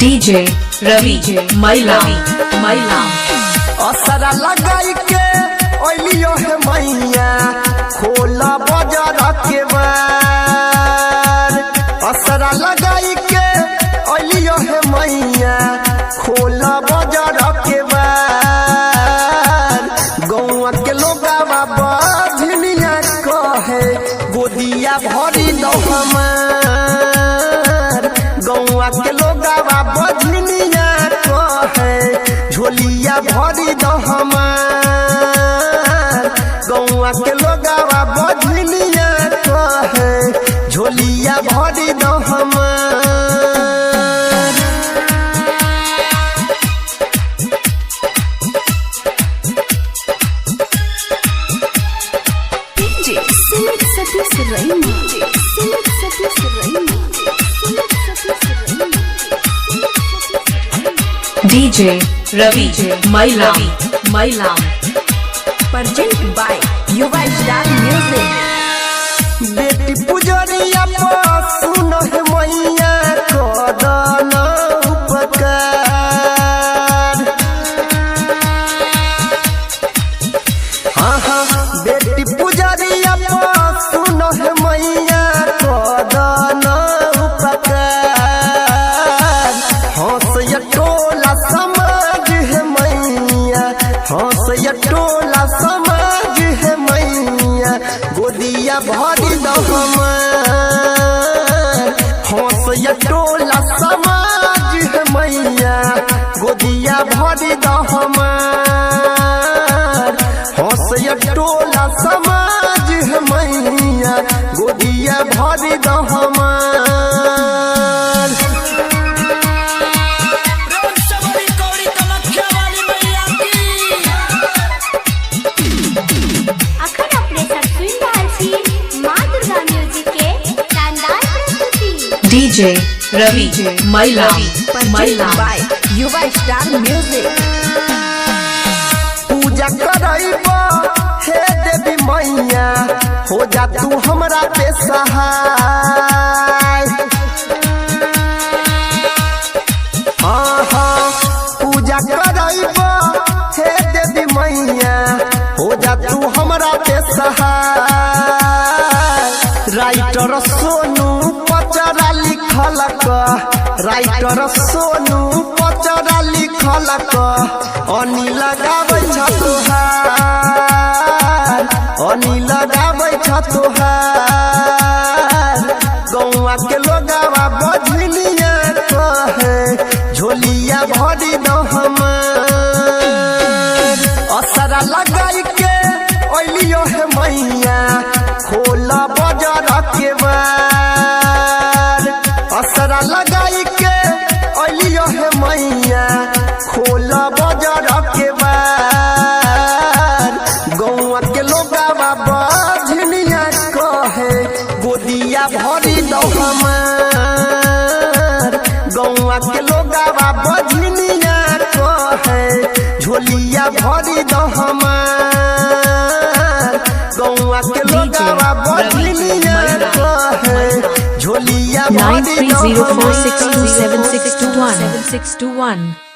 DJ रवि मैलाम असरा लगाई के ओलियो है मैया खोला बाजार के बार। असरा लगाई के ओलियो है मैया खोला बाजार के बार। गौआ के लोगावा बजनिया कहे गोदिया भरी दो हमार। गौआ के लोगावा बजनिया कहे झोलिया भरी दो हमार। गौआ के लोगावा बजनिया कहे झोलिया भरी दो हमार। डीजे सुमित सतीश रैना, सुमित सतीश रैना, सुमित सतीश रैना। DJ Ravi Mailam present by युवा स्टार म्यूजिक। बेटी पुजरिया सुन है मैया कदन उपकार। हाँ बेटी पुजरिया सुन है मैया कदन उपकार। हंस टोला समाज है मैया, हंस टोला समाज है मैया गोदिया भरी दो हमार। हंस टोला समाज है मैया गोदिया भरी दो हमार। हंस टोला समाज है मैया गोदिया भरी दो हमार। अखन अपने सब सुन रहल छी माँ दुर्गा म्यूजिक के शानदार प्रस्तुति। डीजे रवि मैलाम बाय युवा स्टार म्यूजिक। पूजा करैबो हे देवी मैया हो जा तू हमरा पे सहाय। हाँ पूजा करैबो हे देवी मैया हो जा तू हमरा पे सहाय। राइटर सोनू पचरा लिखल क, राइटर सोनू पचरा लिखल क अनी लगाबै छ तोहार, अनी लगाबै छ तोहार। गौआ के लोगावा बजनिया कहे झोलिया भरी दो हमार। असरा लगाई के ओलियो है मैया खोला बाजार के बार। असरा लगाई के ओलियो है मैया खोला बाजार के बार। गौआ के लोगावा बजनिया कहे गोदिया भरी दो हमार। गौआ के लोगावा बजनिया कहे झोलिया भरी दो हमार। गौआ के लोगावा बजनिया कहे झोलिया भरी दो हमार। 9304627621